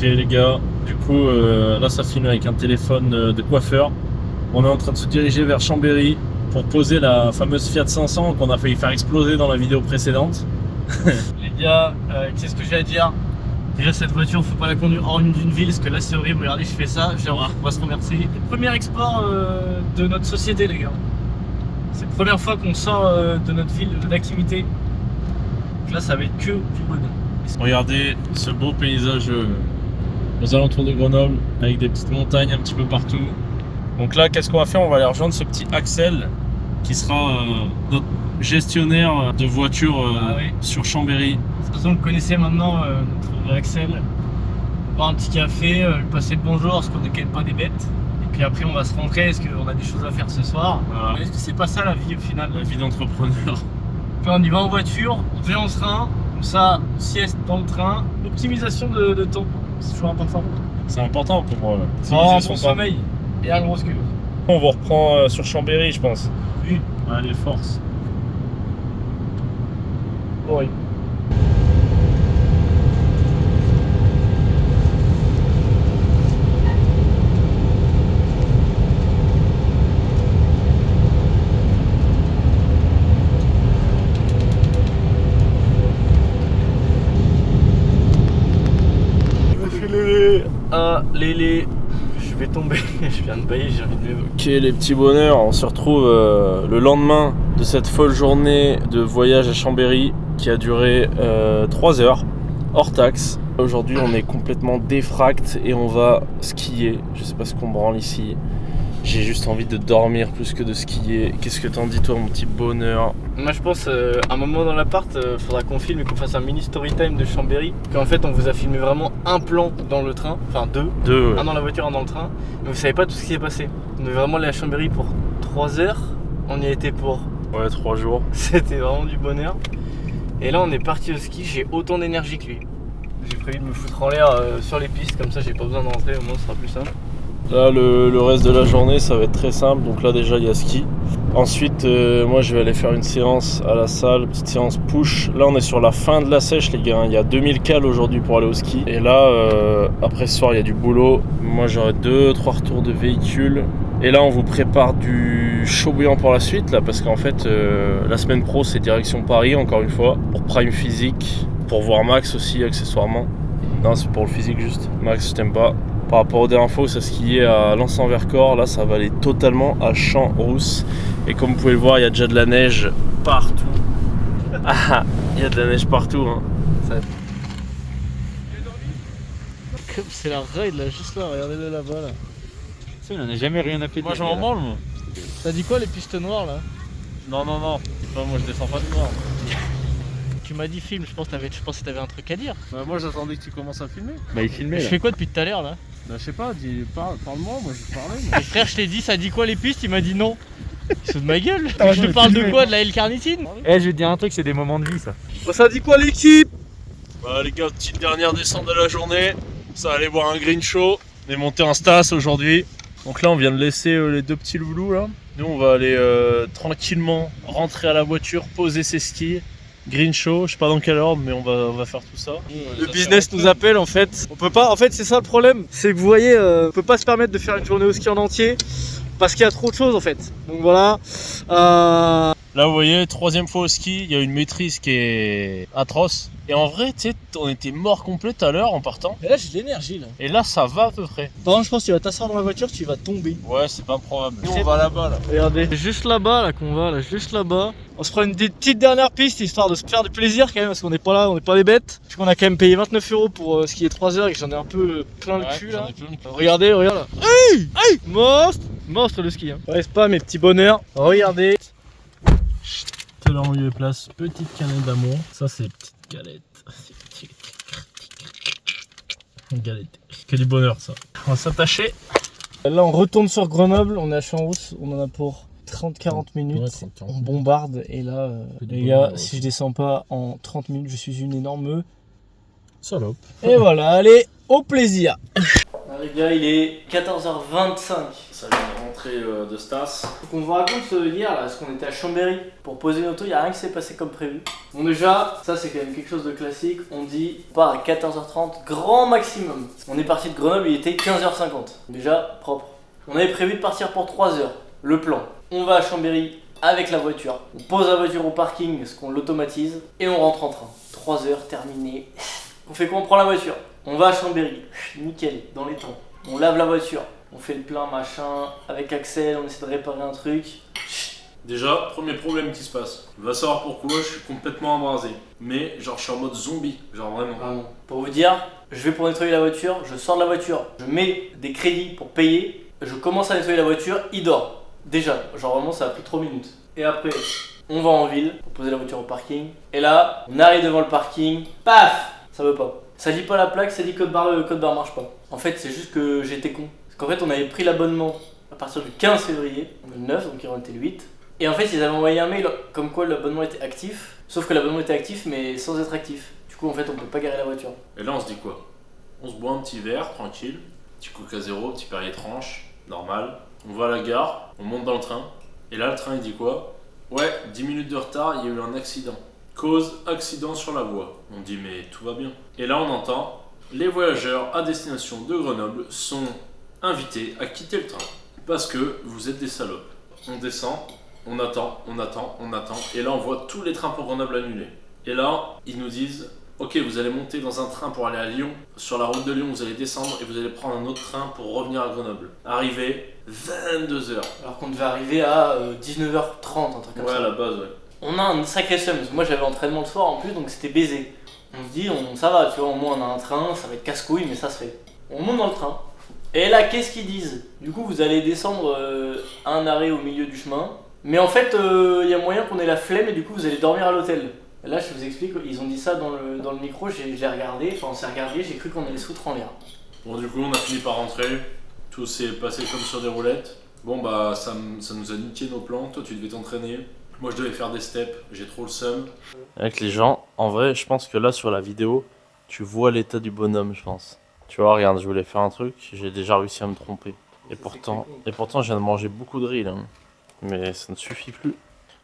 Ok les gars, du coup là ça filme avec un téléphone de coiffeur. On est en train de se diriger vers Chambéry pour poser la fameuse Fiat 500 qu'on a failli faire exploser dans la vidéo précédente. Les gars, qu'est-ce que j'ai à dire? Déjà cette voiture, faut pas la conduire hors d'une ville parce que là c'est horrible, regardez je fais ça, genre, on va se remercier. Premier export de notre société les gars. C'est la première fois qu'on sort de notre ville d'activité. Donc là ça va être que du bonheur. Regardez ce beau paysage aux alentours de Grenoble avec des petites montagnes un petit peu partout. Donc là qu'est-ce qu'on va faire? On va aller rejoindre ce petit Axel qui sera notre gestionnaire de voitures sur Chambéry. De toute façon vous le connaissez maintenant, notre Axel. On va boire un petit café, lui passer le bonjour parce qu'on n'est quand même pas des bêtes. Et puis après on va se rentrer, est-ce qu'on a des choses à faire ce soir? Voilà. Est-ce que c'est pas ça la vie au final? La vie d'entrepreneur. Puis on y va en voiture, on vient en train, comme ça, sieste dans le train, optimisation de temps, c'est toujours important. C'est important pour moi. Optimiser son sommeil et un gros queue. On vous reprend sur Chambéry je pense. Oui, allez force. Oui. Lélé, je vais tomber, je viens de bailler, j'ai envie de m'évoquer. Ok les petits bonheurs, on se retrouve le lendemain de cette folle journée de voyage à Chambéry qui a duré 3 heures, hors taxe. Aujourd'hui on est complètement défracte et on va skier, je sais pas ce qu'on branle ici. J'ai juste envie de dormir plus que de skier. Qu'est-ce que t'en dis toi mon petit bonheur? Moi je pense un moment dans l'appart, faudra qu'on filme et qu'on fasse un mini story time de Chambéry. Qu'en fait on vous a filmé vraiment un plan dans le train, enfin deux, un dans la voiture, un dans le train. Mais vous savez pas tout ce qui s'est passé. On devait vraiment aller à Chambéry pour 3 heures. On y a été pour 3 jours. C'était vraiment du bonheur. Et là on est parti au ski, j'ai autant d'énergie que lui. J'ai prévu de me foutre en l'air sur les pistes, comme ça j'ai pas besoin de rentrer, au moins ce sera plus simple. Là le reste de la journée ça va être très simple, donc là déjà il y a ski. Ensuite moi je vais aller faire une séance à la salle, petite séance push. Là on est sur la fin de la sèche les gars, il y a 2000 cales aujourd'hui pour aller au ski. Et là après ce soir il y a du boulot, moi j'aurai 2-3 retours de véhicule. Et là on vous prépare du chaud bouillant pour la suite là, parce qu'en fait la semaine pro c'est direction Paris encore une fois, pour Prime Physique, pour voir Max aussi accessoirement. Non c'est pour le physique juste, Max je t'aime pas. Par rapport aux dernières fois où ça skiait à Lens-en-Vercors, là ça va aller totalement à Champs-Rousse. Et comme vous pouvez le voir, il y a déjà de la neige partout. Ah, il y a de la neige partout. Hein. Ça... Comme c'est la raid là, juste là, regardez-le là-bas là. Ça, il en a jamais rien à péter. Moi j'en branle moi. T'as dit quoi les pistes noires là? Non. Moi je descends pas de noir. Tu m'as dit film, je pensais que t'avais un truc à dire. Bah, moi j'attendais que tu commences à filmer. Bah il filmait Je là. fais quoi depuis tout à l'heure là? Bah je sais pas, parle-moi, moi je parlais. Et frère je t'ai dit ça dit quoi les pistes? Il m'a dit non. Il se fout de ma gueule. Je te parle de quoi? De la L-carnitine? Eh je vais te dire un truc, c'est des moments de vie ça. Bah, ça dit quoi l'équipe? Bah les gars, petite dernière descente de la journée. Ça va aller boire un green show. On est monté en Stas aujourd'hui. Donc là on vient de laisser les 2 petits loulous là. Nous on va aller tranquillement rentrer à la voiture, poser ses skis. Green show, je sais pas dans quel ordre, mais on va faire tout ça. Le business nous appelle en fait. On peut pas, en fait c'est ça le problème. C'est que vous voyez, on peut pas se permettre de faire une journée au ski en entier. Parce qu'il y a trop de choses en fait. Donc voilà. Là vous voyez, 3e fois au ski, il y a une maîtrise qui est atroce. Et en vrai, tu sais, on était mort complet tout à l'heure en partant. Mais là j'ai de l'énergie là. Et là ça va à peu près. Par contre je pense que tu vas t'asseoir dans la voiture, tu vas tomber. Ouais, c'est pas probable. Nous on va là-bas là. Regardez, c'est juste là-bas là qu'on va, là, juste là-bas. On se prend une petite dernière piste histoire de se faire du plaisir quand même parce qu'on n'est pas là, on n'est pas des bêtes. Puisqu'on a quand même payé 29 € pour skier 3 heures et que j'en ai un peu plein le cul là. Regardez, regarde là. Hey Monstre le ski hein. Reste pas mes petits bonheurs. Regardez. Quelle heure on lui place? Petite canette d'amour. Ça c'est petite galette. Une galette. Que du bonheur ça. On va s'attacher. Là on retourne sur Grenoble, on est à Champs-Rousse, on en a pour 30-40 minutes. Ouais, 30, on bombarde et là les gars, si je descends pas en 30 minutes, je suis une énorme salope. Et voilà, allez, au plaisir. Les gars, il est 14h25. Ça vient de rentrer. rentrée de Stas. Donc on vous raconte hier, là, parce qu'on était à Chambéry pour poser une auto, il n'y a rien qui s'est passé comme prévu. Bon déjà, ça c'est quand même quelque chose de classique, on dit on part à 14h30, grand maximum. On est parti de Grenoble, il était 15h50. Déjà, propre. On avait prévu de partir pour 3h. Le plan, on va à Chambéry avec la voiture, on pose la voiture au parking parce qu'on l'automatise et on rentre en train. 3h terminé. On fait quoi? On prend la voiture, on va à Chambéry, nickel, dans les temps. On lave la voiture, on fait le plein machin, avec Axel, on essaie de réparer un truc. Déjà, premier problème qui se passe. Va savoir pourquoi, je suis complètement embrasé. Mais genre je suis en mode zombie, genre vraiment. Vraiment. Pour vous dire, je vais pour nettoyer la voiture, je sors de la voiture, je mets des crédits pour payer, je commence à nettoyer la voiture, il dort. Déjà, genre vraiment ça a pris 3 minutes. Et après, on va en ville pour poser la voiture au parking. Et là, on arrive devant le parking, paf, ça veut pas. Ça dit pas la plaque, ça dit code barre, le code barre marche pas. En fait, c'est juste que j'étais con. Parce qu'en fait, on avait pris l'abonnement à partir du 15 février, le 9, donc il en était le 8. Et en fait, ils avaient envoyé un mail comme quoi l'abonnement était actif. Sauf que l'abonnement était actif, mais sans être actif. Du coup, en fait, on peut pas garer la voiture. Et là, on se dit quoi? On se boit un petit verre, tranquille. Petit Coca zéro, petit Perrier tranche, normal. On va à la gare, on monte dans le train. Et là, le train, il dit quoi? Ouais, 10 minutes de retard, il y a eu un accident. Cause, accident sur la voie. On dit, mais tout va bien. Et là, on entend, les voyageurs à destination de Grenoble sont invités à quitter le train. Parce que vous êtes des salopes. On descend, on attend. Et là, on voit tous les trains pour Grenoble annulés. Et là, ils nous disent, ok, vous allez monter dans un train pour aller à Lyon. Sur la route de Lyon, vous allez descendre et vous allez prendre un autre train pour revenir à Grenoble. Arrivé, 22h. Alors qu'on devait arriver à 19h30, un truc comme ça. Ouais, à la base, ouais. On a un sacré seum, parce que moi j'avais entraînement le soir en plus, donc c'était baisé. On se dit, ça va, tu vois, au moins on a un train, ça va être casse-couille, mais ça se fait. On monte dans le train. Et là, qu'est-ce qu'ils disent? Du coup, vous allez descendre à un arrêt au milieu du chemin. Mais en fait, il y a moyen qu'on ait la flemme et du coup, vous allez dormir à l'hôtel. Et là, je vous explique, ils ont dit ça dans le micro, j'ai regardé, enfin on s'est regardé, j'ai cru qu'on allait se foutre en l'air. Bon, du coup, on a fini par rentrer. Tout s'est passé comme sur des roulettes. Bon, bah, ça nous a niqué nos plans. Toi, tu devais t'entraîner. Moi, je devais faire des steps. J'ai trop le seum. Avec les gens, en vrai, je pense que là, sur la vidéo, tu vois l'état du bonhomme, je pense. Tu vois, regarde, je voulais faire un truc, j'ai déjà réussi à me tromper. Et pourtant, je viens de manger beaucoup de riz, là. Mais ça ne suffit plus.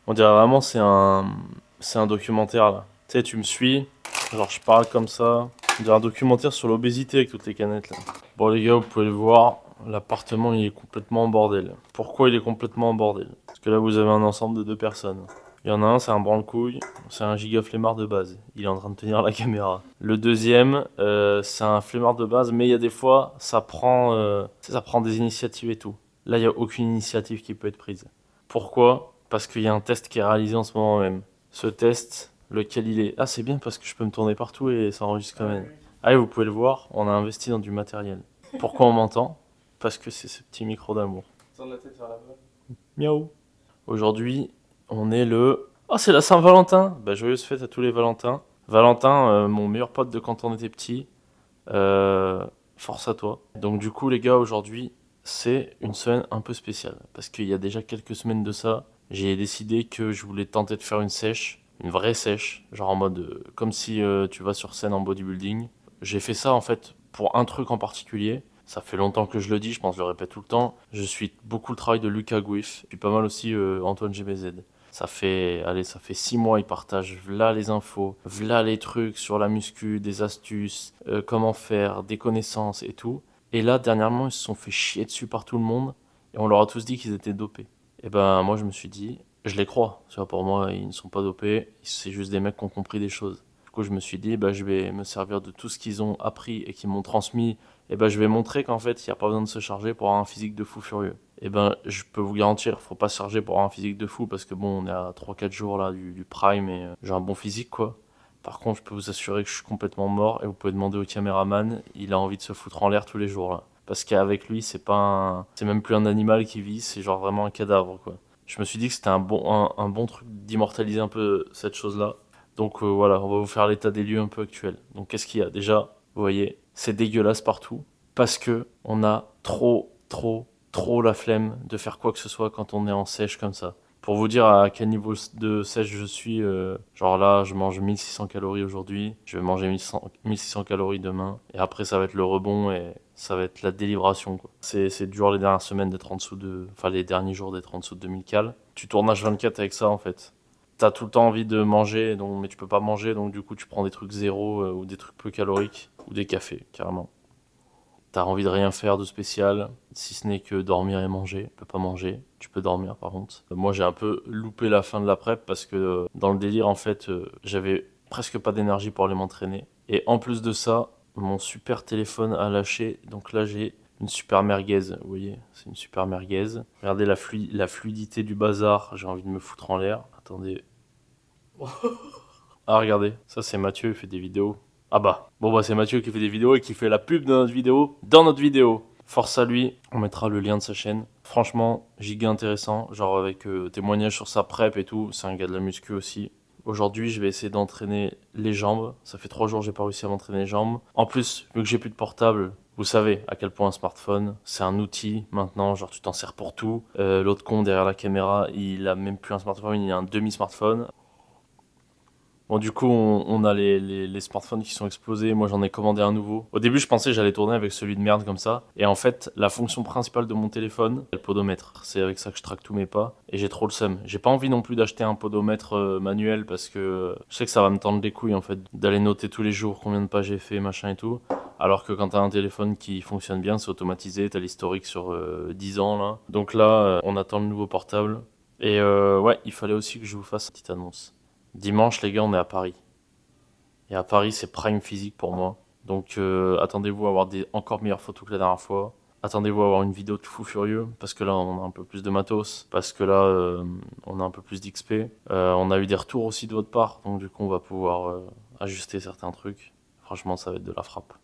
On dirait vraiment c'est un documentaire, là. Tu sais, tu me suis, genre je parle comme ça. On dirait un documentaire sur l'obésité avec toutes les canettes, là. Bon, les gars, vous pouvez le voir, l'appartement, il est complètement en bordel. Pourquoi il est complètement en bordel? Parce que là, vous avez un ensemble de 2 personnes. Il y en a un, c'est un branle-couille, c'est un giga flemmard de base. Il est en train de tenir la caméra. Le deuxième, c'est un flemmard de base, mais il y a des fois, ça prend des initiatives et tout. Là, il n'y a aucune initiative qui peut être prise. Pourquoi? Parce qu'il y a un test qui est réalisé en ce moment même. Ce test, lequel il est... Ah, c'est bien parce que je peux me tourner partout et ça enregistre quand même. Ah oui, vous pouvez le voir, on a investi dans du matériel. Pourquoi on m'entend? Parce que c'est ce petit micro d'amour. Tourne la tête vers la voie. Miaou. Aujourd'hui, on est le... Oh, c'est la Saint-Valentin! Bah, joyeuse fête à tous les Valentins. Valentin, mon meilleur pote de quand on était petit. Force à toi. Donc du coup, les gars, aujourd'hui, c'est une semaine un peu spéciale. Parce qu'il y a déjà quelques semaines de ça, j'ai décidé que je voulais tenter de faire une sèche. Une vraie sèche. Genre en mode... comme si tu vas sur scène en bodybuilding. J'ai fait ça, en fait, pour un truc en particulier. Ça fait longtemps que je le dis, je pense que je le répète tout le temps. Je suis beaucoup le travail de Lucas Gouif. Puis pas mal aussi Antoine GBZ. Ça fait 6 mois, ils partagent v'là les infos, v'là les trucs sur la muscu, des astuces, comment faire, des connaissances et tout. Et là, dernièrement, ils se sont fait chier dessus par tout le monde et on leur a tous dit qu'ils étaient dopés. Et ben, moi, je me suis dit, je les crois. Tu vois, pour moi, ils ne sont pas dopés, c'est juste des mecs qui ont compris des choses. Du coup, je me suis dit, bah, je vais me servir de tout ce qu'ils ont appris et qu'ils m'ont transmis. Et ben, je vais montrer qu'en fait, il n'y a pas besoin de se charger pour avoir un physique de fou furieux. Et ben, je peux vous garantir, faut pas se charger pour avoir un physique de fou parce que bon, on est à 3-4 jours là du prime et j'ai un bon physique quoi. Par contre, je peux vous assurer que je suis complètement mort et vous pouvez demander au caméraman, il a envie de se foutre en l'air tous les jours là. Parce qu'avec lui, c'est même plus un animal qui vit, c'est genre vraiment un cadavre quoi. Je me suis dit que c'était un bon truc d'immortaliser un peu cette chose-là. Donc voilà, on va vous faire l'état des lieux un peu actuel. Donc qu'est-ce qu'il y a? Déjà, vous voyez, c'est dégueulasse partout parce que on a trop la flemme de faire quoi que ce soit quand on est en sèche comme ça. Pour vous dire à quel niveau de sèche je suis, genre là, je mange 1600 calories aujourd'hui, je vais manger 1600 calories demain, et après ça va être le rebond et ça va être la délibération, quoi. C'est dur les dernières semaines d'être en dessous de... Enfin, les derniers jours d'être en dessous de 2000 cales. Tu tournes H24 avec ça, en fait. T'as tout le temps envie de manger, donc, mais tu peux pas manger, donc du coup tu prends des trucs zéro ou des trucs peu caloriques, ou des cafés, carrément. T'as envie de rien faire de spécial, si ce n'est que dormir et manger. Tu peux pas manger, tu peux dormir par contre. Moi j'ai un peu loupé la fin de la prep parce que dans le délire en fait, j'avais presque pas d'énergie pour aller m'entraîner. Et en plus de ça, mon super téléphone a lâché, donc là j'ai une super merguez, vous voyez, c'est une super merguez. Regardez la fluidité du bazar, j'ai envie de me foutre en l'air. Attendez. Ah regardez, ça c'est Mathieu, il fait des vidéos. Ah bah, bon bah c'est Mathieu qui fait des vidéos et qui fait la pub de notre vidéo dans notre vidéo. Force à lui, on mettra le lien de sa chaîne. Franchement, giga intéressant, genre avec témoignage sur sa prep et tout, c'est un gars de la muscu aussi. Aujourd'hui, je vais essayer d'entraîner les jambes. Ça fait 3 jours que j'ai pas réussi à m'entraîner les jambes. En plus, vu que j'ai plus de portable, vous savez à quel point un smartphone, c'est un outil maintenant, genre tu t'en sers pour tout. L'autre con derrière la caméra, il a même plus un smartphone, il a un demi-smartphone. Bon, du coup, on a les smartphones qui sont explosés. Moi, j'en ai commandé un nouveau. Au début, je pensais que j'allais tourner avec celui de merde comme ça. Et en fait, la fonction principale de mon téléphone, c'est le podomètre. C'est avec ça que je traque tous mes pas. Et j'ai trop le seum. J'ai pas envie non plus d'acheter un podomètre manuel parce que je sais que ça va me tendre les couilles en fait. D'aller noter tous les jours combien de pas j'ai fait, machin et tout. Alors que quand t'as un téléphone qui fonctionne bien, c'est automatisé. T'as l'historique sur 10 ans là. Donc là, on attend le nouveau portable. Et ouais, il fallait aussi que je vous fasse une petite annonce. Dimanche, les gars, on est à Paris. Et à Paris, c'est prime physique pour moi. Donc attendez-vous à avoir des encore meilleures photos que la dernière fois. Attendez-vous à avoir une vidéo de fou furieux. Parce que là, on a un peu plus de matos. Parce que là, on a un peu plus d'XP. On a eu des retours aussi de votre part. Donc du coup, on va pouvoir ajuster certains trucs. Franchement, ça va être de la frappe.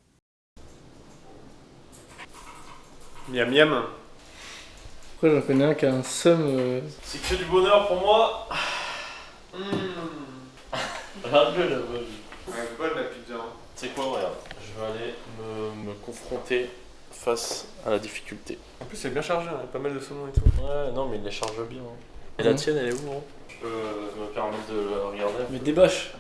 Miam miam. Après, j'en connais un qui a un seum. C'est que du bonheur pour moi. Regarde-le là-bas. Ouais, bonne la pizza. C'est quoi, regarde. Je vais aller me confronter face à la difficulté. En plus, c'est bien chargé, hein, pas mal de saumon et tout. Ouais, non, mais il les charge bien. Hein. Et la tienne, elle est où, hein? Je peux me permettre de la regarder. Mais des bâches.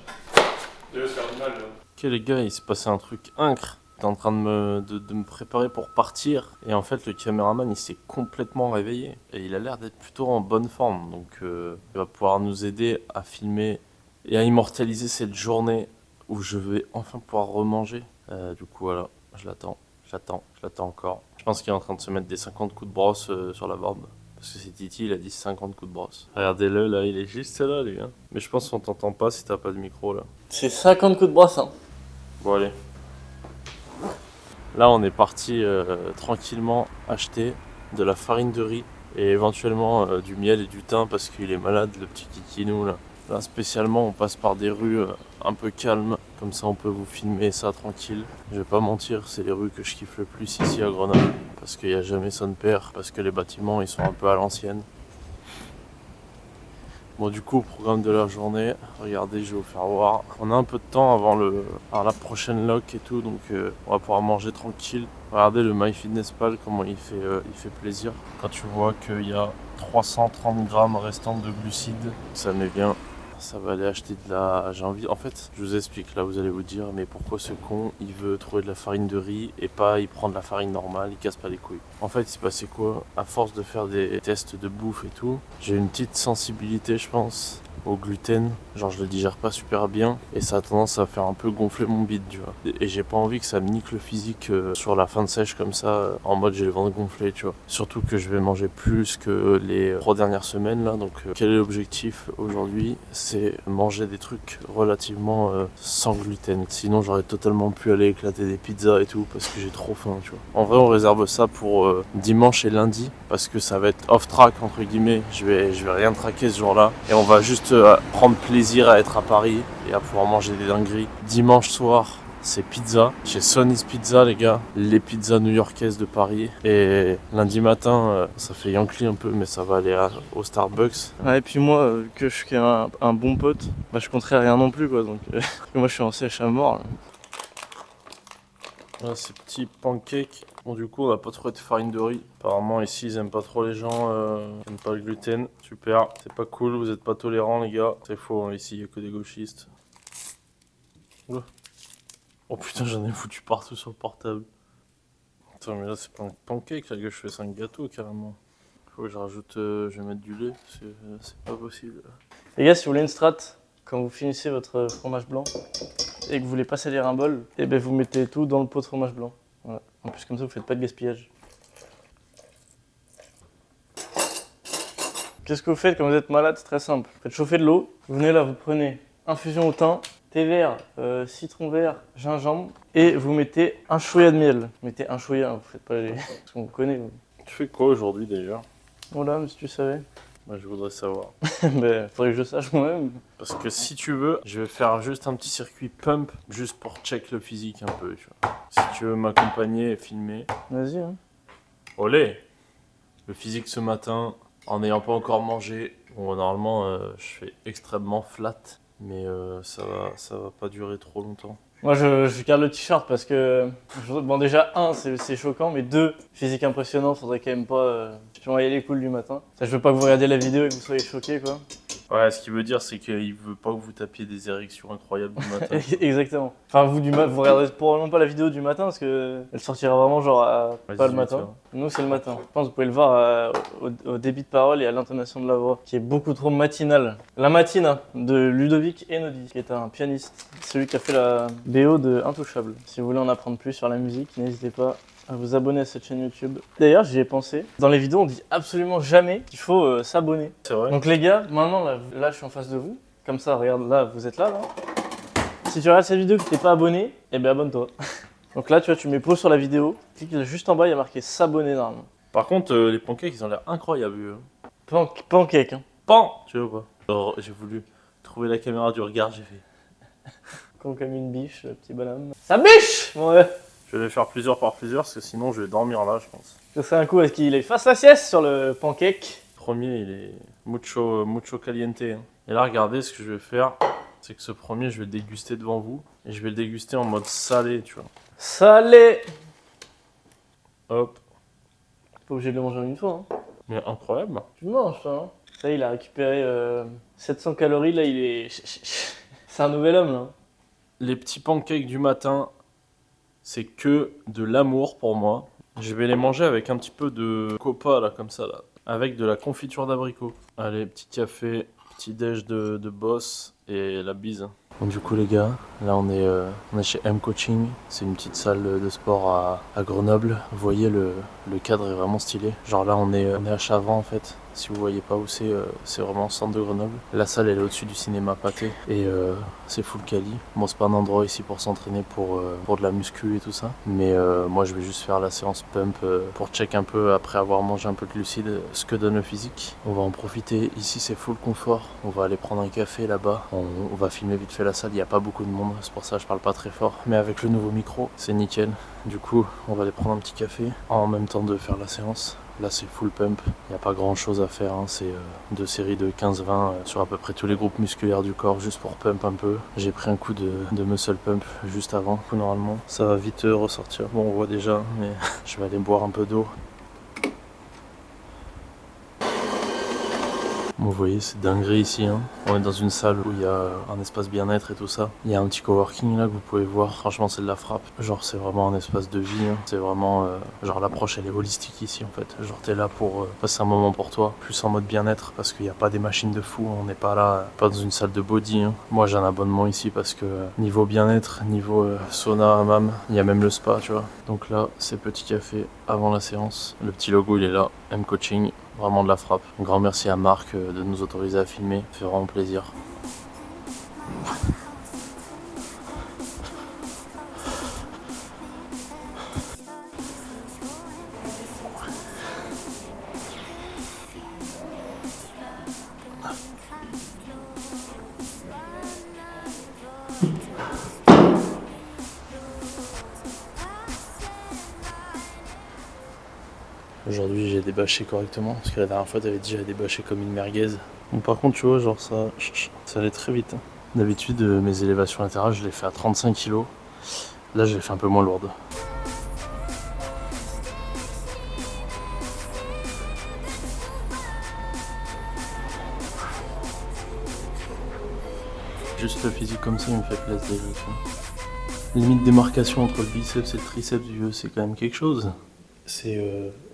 Il va se faire du mal, là. Ok, les gars, il s'est passé un truc incre. J'étais en train de me préparer pour partir. Et en fait, le caméraman, il s'est complètement réveillé. Et il a l'air d'être plutôt en bonne forme. Donc, il va pouvoir nous aider à filmer et à immortaliser cette journée où je vais enfin pouvoir remanger. Du coup, voilà, je l'attends encore. Je pense qu'il est en train de se mettre des 50 coups de brosse sur la barbe. Parce que c'est Titi, il a dit 50 coups de brosse. Regardez-le, là, il est juste là, lui. Hein. Mais je pense qu'on t'entend pas si t'as pas de micro, là. C'est 50 coups de brosse, hein. Bon, allez. Là, on est parti tranquillement acheter de la farine de riz et éventuellement du miel et du thym parce qu'il est malade, le petit kikinou, là. Là, spécialement, on passe par des rues un peu calmes. Comme ça, on peut vous filmer ça tranquille. Je vais pas mentir, c'est les rues que je kiffe le plus ici à Grenoble. Parce qu'il n'y a jamais son père, parce que les bâtiments, ils sont un peu à l'ancienne. Bon, du coup, au programme de la journée, regardez, je vais vous faire voir. On a un peu de temps avant la prochaine lock et tout, donc on va pouvoir manger tranquille. Regardez le MyFitnessPal, comment il fait plaisir. Quand tu vois qu'il y a 330 grammes restants de glucides, ça met bien. Ça va aller acheter de la... J'ai envie... En fait, je vous explique, là vous allez vous dire, mais pourquoi ce con, il veut trouver de la farine de riz et pas il prend de la farine normale, il casse pas les couilles. En fait, il s'est passé quoi? À force de faire des tests de bouffe et tout, j'ai une petite sensibilité, je pense, au gluten. Genre, je le digère pas super bien et ça a tendance à faire un peu gonfler mon bide, tu vois. Et j'ai pas envie que ça me nique le physique sur la fin de sèche comme ça, en mode j'ai le ventre gonflé, tu vois. Surtout que je vais manger plus que les 3 dernières semaines, là. Donc, quel est l'objectif aujourd'hui? C'est manger des trucs relativement sans gluten. Sinon, j'aurais totalement pu aller éclater des pizzas et tout parce que j'ai trop faim, tu vois. En vrai, on réserve ça pour dimanche et lundi parce que ça va être off-track, entre guillemets. Je vais rien traquer ce jour-là et on va juste prendre plaisir à être à Paris et à pouvoir manger des dingueries. Dimanche soir, c'est pizza. Chez Sonny's Pizza, les gars. Les pizzas new-yorkaises de Paris. Et lundi matin, ça fait Yankee un peu, mais ça va aller au Starbucks. Ouais, et puis moi, vu que je suis un bon pote, bah je compterais rien non plus, quoi. Donc, moi, je suis en sèche à mort, là. Là, ces petits pancakes. Bon, du coup, on n'a pas trouvé de farine de riz. Apparemment, ici, ils aiment pas trop les gens qui n'aiment pas le gluten. Super, c'est pas cool, vous êtes pas tolérants, les gars. C'est faux, hein, ici, il n'y a que des gauchistes. Oula. Oh putain, j'en ai foutu partout sur le portable. Attends, mais là, c'est pas un pancake, là, que je fais, c'est un gâteau carrément. Faut que je rajoute, je vais mettre du lait, c'est pas possible. Les gars, si vous voulez une strat, quand vous finissez votre fromage blanc et que vous voulez pas salir un bol, et ben vous mettez tout dans le pot de fromage blanc. Voilà. En plus, comme ça, vous faites pas de gaspillage. Qu'est-ce que vous faites quand vous êtes malade? C'est très simple. Vous faites chauffer de l'eau, vous venez là, vous prenez infusion au thym, thé vert, citron vert, gingembre, et vous mettez un chouïa de miel. Vous mettez un chouïa, vous faites pas les... Parce qu'on vous connaît. Vous. Tu fais quoi aujourd'hui d'ailleurs? Voilà, mais si tu savais. Moi, je voudrais savoir. Ben, faudrait que je sache moi-même. Parce que si tu veux, je vais faire juste un petit circuit pump, juste pour check le physique un peu, tu vois. Si tu veux m'accompagner et filmer. Vas-y, hein. Olé! Le physique ce matin, en n'ayant pas encore mangé. Bon, normalement, je fais extrêmement flat, mais ça va pas durer trop longtemps. Moi, je garde le t-shirt parce que, bon, déjà, un, c'est choquant, mais deux, physique impressionnant, faudrait quand même pas envoyer les couilles du matin. Ça, je veux pas que vous regardiez la vidéo et que vous soyez choqués, quoi. Ouais, ce qu'il veut dire, c'est qu'il veut pas que vous tapiez des érections incroyables du matin. Exactement. Enfin, vous regarderez probablement pas la vidéo du matin parce que elle sortira vraiment genre pas le matin. Nous, c'est le matin. Je pense que vous pouvez le voir au débit de parole et à l'intonation de la voix, qui est beaucoup trop matinale. La Matina de Ludovic Einaudi, qui est un pianiste. Celui qui a fait la BO de Intouchable. Si vous voulez en apprendre plus sur la musique, n'hésitez pas à vous abonner à cette chaîne YouTube. D'ailleurs, j'y ai pensé. Dans les vidéos, on dit absolument jamais qu'il faut s'abonner. C'est vrai. Donc les gars, maintenant, là, je suis en face de vous. Comme ça, regarde, là, vous êtes là. Si tu regardes cette vidéo et que t'es pas abonné, eh ben abonne-toi. Donc là, tu vois, tu mets pause sur la vidéo. Clique juste en bas, il y a marqué s'abonner normalement. Par contre, les pancakes, ils ont l'air incroyables. Pancake, hein. Pan! Tu vois pas? Alors, j'ai voulu trouver la caméra du regard, j'ai fait. Con comme une biche, le petit bonhomme. Ça biche! Ouais. Je vais les faire plusieurs par plusieurs, parce que sinon, je vais dormir là, je pense. Je sais un coup, est-ce qu'il fasse la sieste sur le pancake? Premier, il est mucho caliente. Hein. Et là, regardez, ce que je vais faire, c'est que ce premier, je vais le déguster devant vous. Et je vais le déguster en mode salé, tu vois. Salé! Hop. Pas obligé de le manger en une fois, hein. Mais incroyable. Tu le manges, ça, hein. Ça, il a récupéré 700 calories, là, il est... C'est un nouvel homme, là. Les petits pancakes du matin, c'est que de l'amour pour moi. Je vais les manger avec un petit peu de copa, là, comme ça, là. Avec de la confiture d'abricot. Allez, petit café, petit déj de boss et la bise. Bon, du coup les gars, là on est chez M Coaching, c'est une petite salle de sport à Grenoble. Vous voyez le cadre est vraiment stylé. Genre là on est à Chavant en fait. Si vous voyez pas où c'est vraiment au centre de Grenoble. La salle elle est au-dessus du cinéma Pathé et c'est full quali. Bon c'est pas un endroit ici pour s'entraîner pour de la muscu et tout ça. Mais moi je vais juste faire la séance pump pour check un peu après avoir mangé un peu de glucides ce que donne le physique. On va en profiter, ici c'est full confort. On va aller prendre un café là-bas. On va filmer vite fait la salle, il n'y a pas beaucoup de monde, c'est pour ça que je parle pas très fort. Mais avec le nouveau micro, c'est nickel. Du coup, on va aller prendre un petit café en même temps de faire la séance. Là, c'est full pump, il n'y a pas grand chose à faire. Hein. C'est 2 séries de 15-20 sur à peu près tous les groupes musculaires du corps, juste pour pump un peu. J'ai pris un coup de muscle pump juste avant. Du coup, normalement, ça va vite ressortir. Bon, on voit déjà, mais je vais aller boire un peu d'eau. Bon, vous voyez, c'est dinguerie ici. Hein. On est dans une salle où il y a un espace bien-être et tout ça. Il y a un petit coworking là que vous pouvez voir. Franchement, c'est de la frappe. Genre, c'est vraiment un espace de vie. Hein. C'est vraiment. Genre, l'approche elle est holistique ici en fait. Genre, t'es là pour passer un moment pour toi. Plus en mode bien-être parce qu'il n'y a pas des machines de fou. On n'est pas là, pas dans une salle de body. Hein. Moi, j'ai un abonnement ici parce que niveau bien-être, niveau sauna, hammam, il y a même le spa, tu vois. Donc là, c'est petit café avant la séance. Le petit logo, il est là. M Coaching. Vraiment de la frappe. Un grand merci à Marc de nous autoriser à filmer. Ça fait vraiment plaisir. Aujourd'hui j'ai débâché correctement parce que la dernière fois t'avais dit j'avais débâché comme une merguez. Bon, par contre tu vois genre ça allait très vite. Hein. D'habitude mes élévations latérales je les fais à 35 kg. Là je les fais un peu moins lourdes. Juste le physique comme ça, il me fait plaisir déjà. Tu vois. Limite démarcation entre le biceps et le triceps du vieux, c'est quand même quelque chose. C'est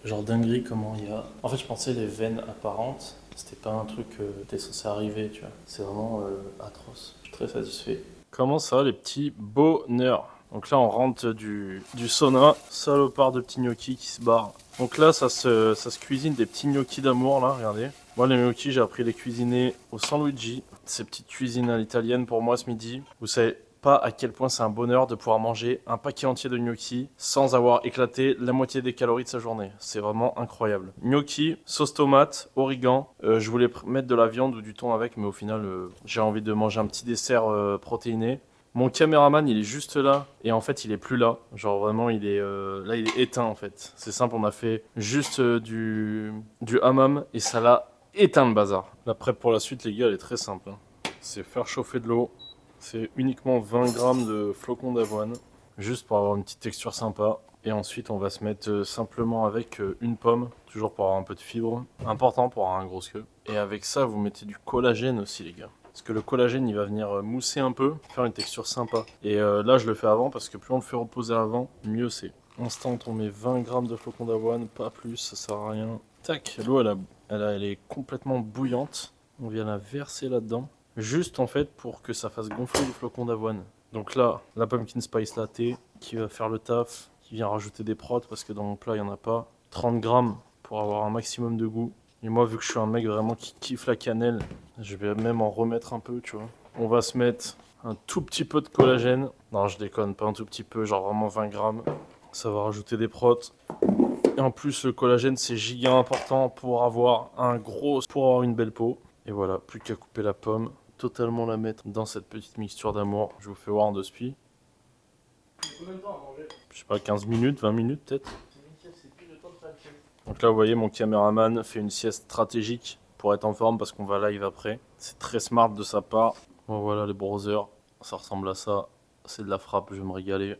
genre dinguerie comment il y a... En fait, je pensais les veines apparentes, c'était pas un truc qui était censé arriver, tu vois. C'est vraiment atroce. Je suis très satisfait. Comment ça, les petits bonheurs? Donc là, on rentre du sauna. Salopard de petits gnocchis qui se barrent. Donc là, ça se cuisine des petits gnocchis d'amour, là, regardez. Moi, les gnocchis, j'ai appris à les cuisiner au San Luigi. Ces petites cuisines à l'italienne pour moi ce midi. Vous savez pas à quel point c'est un bonheur de pouvoir manger un paquet entier de gnocchis sans avoir éclaté la moitié des calories de sa journée. C'est vraiment incroyable. Gnocchi, sauce tomate, origan. Je voulais mettre de la viande ou du thon avec, mais au final, j'ai envie de manger un petit dessert protéiné. Mon caméraman, il est juste là, et en fait, il est plus là. Genre vraiment, il est là, il est éteint en fait. C'est simple, on a fait juste du hammam, et ça l'a éteint le bazar. La prep pour la suite, les gars, elle est très simple. C'est faire chauffer de l'eau. C'est uniquement 20 grammes de flocons d'avoine, juste pour avoir une petite texture sympa. Et ensuite, on va se mettre simplement avec une pomme, toujours pour avoir un peu de fibre. Important pour avoir un gros queue. Et avec ça, vous mettez du collagène aussi, les gars. Parce que le collagène, il va venir mousser un peu, faire une texture sympa. Et là, je le fais avant, parce que plus on le fait reposer avant, mieux c'est. Instant, on met 20 grammes de flocons d'avoine, pas plus, ça sert à rien. Tac, l'eau, elle est complètement bouillante. On vient la verser là-dedans. Juste en fait pour que ça fasse gonfler les flocons d'avoine. Donc là, la pumpkin spice latte qui va faire le taf, qui vient rajouter des protes parce que dans mon plat il n'y en a pas. 30 grammes pour avoir un maximum de goût. Et moi, vu que je suis un mec vraiment qui kiffe la cannelle, je vais même en remettre un peu, tu vois. On va se mettre un tout petit peu de collagène. Non, je déconne, pas un tout petit peu, genre vraiment 20 grammes. Ça va rajouter des protes. Et en plus, le collagène c'est giga important pour avoir une belle peau. Et voilà, plus qu'à couper la pomme. Totalement la mettre dans cette petite mixture d'amour. Je vous fais voir en deux spies. Combien de temps à manger? Je sais pas, 15 minutes, 20 minutes peut-être. Donc là, vous voyez, mon caméraman fait une sieste stratégique pour être en forme parce qu'on va live après. C'est très smart de sa part. Bon, voilà les browsers, ça ressemble à ça. C'est de la frappe, je vais me régaler.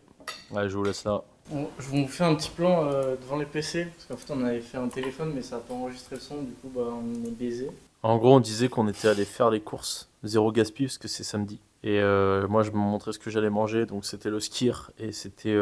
Allez, je vous laisse là. Bon, je vous fais un petit plan devant les PC, parce qu'en fait on avait fait un téléphone mais ça n'a pas enregistré le son, du coup bah, on est baisé. En gros, on disait qu'on était allé faire les courses, zéro gaspille parce que c'est samedi. Et moi, je me montrais ce que j'allais manger, donc c'était le skyr et c'était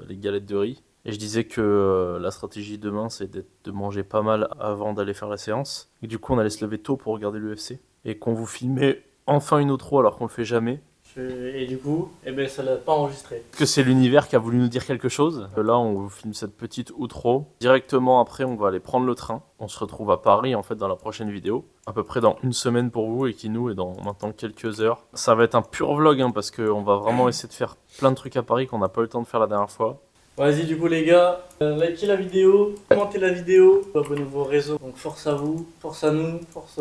les galettes de riz. Et je disais que la stratégie demain, c'est de manger pas mal avant d'aller faire la séance. Et du coup, on allait se lever tôt pour regarder l'UFC. Et qu'on vous filmait enfin une outro alors qu'on le fait jamais. Et du coup, ça l'a pas enregistré. Est-ce que c'est l'univers qui a voulu nous dire quelque chose? Là, on vous filme cette petite outro. Directement après, on va aller prendre le train. On se retrouve à Paris, en fait, dans la prochaine vidéo. À peu près dans une semaine pour vous et qui nous est dans maintenant quelques heures. Ça va être un pur vlog, hein, parce qu'on va vraiment essayer de faire plein de trucs à Paris qu'on n'a pas eu le temps de faire la dernière fois. Vas-y du coup les gars, likez la vidéo, commentez la vidéo, abonnez-vous au réseau. Donc force à vous, force à nous, force.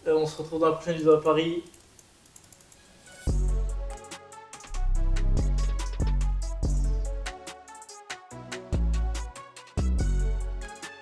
On se retrouve dans la prochaine vidéo à Paris.